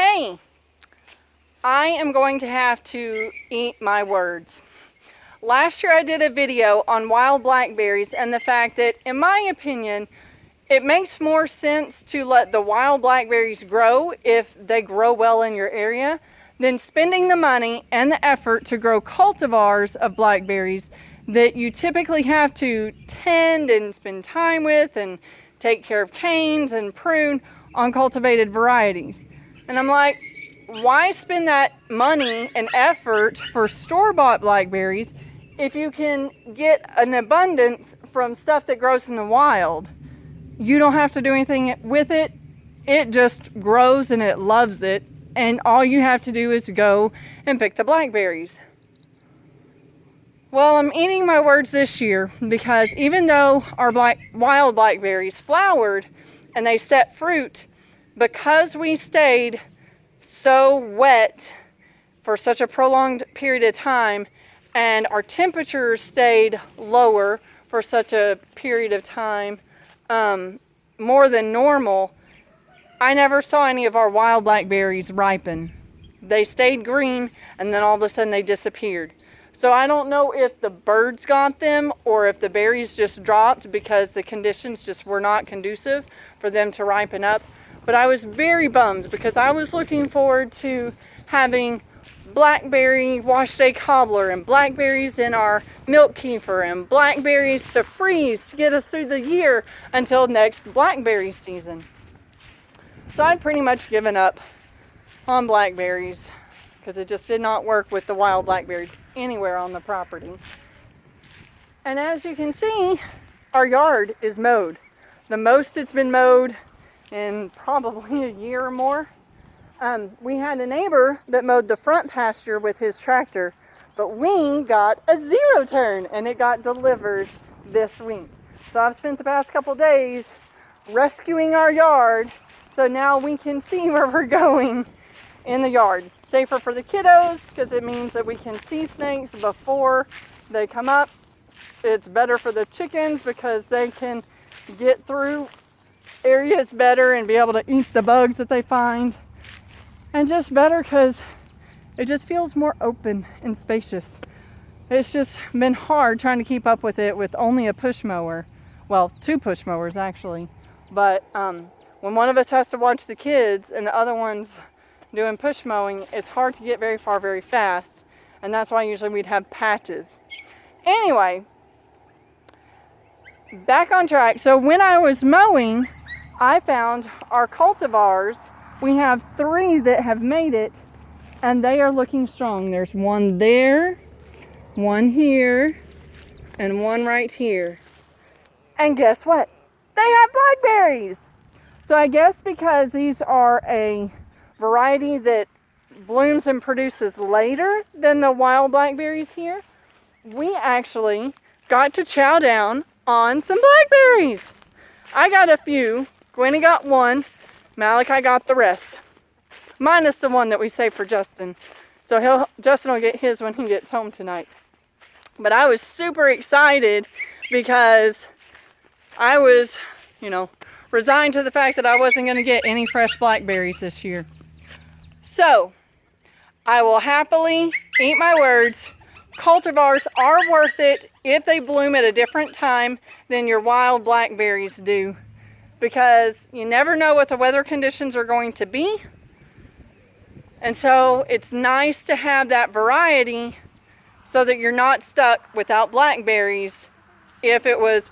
Hey, I am going to have to eat my words. Last year I did a video on wild blackberries and the fact that, in my opinion, it makes more sense to let the wild blackberries grow if they grow well in your area than spending the money and the effort to grow cultivars of blackberries that you typically have to tend and spend time with and take care of canes and prune on cultivated varieties. And I'm like, why spend that money and effort for store-bought blackberries if you can get an abundance from stuff that grows in the wild? You don't have to do anything with it. It just grows and it loves it. And all you have to do is go and pick the blackberries. Well, I'm eating my words this year because even though our wild blackberries flowered and they set fruit, because we stayed so wet for such a prolonged period of time and our temperatures stayed lower for such a period of time, more than normal, I never saw any of our wild blackberries ripen. They stayed green and then all of a sudden they disappeared. So I don't know if the birds got them or if the berries just dropped because the conditions just were not conducive for them to ripen up. But I was very bummed because I was looking forward to having blackberry wash day cobbler and blackberries in our milk kefir and blackberries to freeze to get us through the year until next blackberry season. So I'd pretty much given up on blackberries because it just did not work with the wild blackberries anywhere on the property. And as you can see, our yard is mowed. The most it's been mowed in probably a year or more. We had a neighbor that mowed the front pasture with his tractor, but we got a zero turn and it got delivered this week. So I've spent the past couple days rescuing our yard so now we can see where we're going in the yard. Safer for the kiddos because it means that we can see snakes before they come up. It's better for the chickens because they can get through areas better and be able to eat the bugs that they find. And just better because it just feels more open and spacious. It's just been hard trying to keep up with it with only a push mower. Well, 2 push mowers actually. But when one of us has to watch the kids and the other one's doing push mowing, it's hard to get very far very fast. And that's why usually we'd have patches. Anyway, back on track. So when I was mowing, I found our cultivars. We have 3 that have made it, and they are looking strong. There's one there, one here, and one right here. And guess what? They have blackberries! So I guess because these are a variety that blooms and produces later than the wild blackberries here, we actually got to chow down on some blackberries. I got a few. Gwenny got one. Malachi got the rest. Minus the one that we saved for Justin. So Justin will get his when he gets home tonight. But I was super excited because I was, resigned to the fact that I wasn't going to get any fresh blackberries this year. So, I will happily eat my words. Cultivars are worth it if they bloom at a different time than your wild blackberries do. Because you never know what the weather conditions are going to be. And so it's nice to have that variety so that you're not stuck without blackberries if it was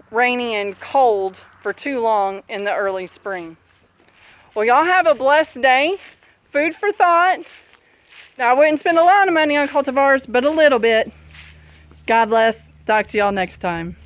rainy and cold for too long in the early spring. Well, y'all have a blessed day. Food for thought. Now, I wouldn't spend a lot of money on cultivars, but a little bit. God bless. Talk to y'all next time.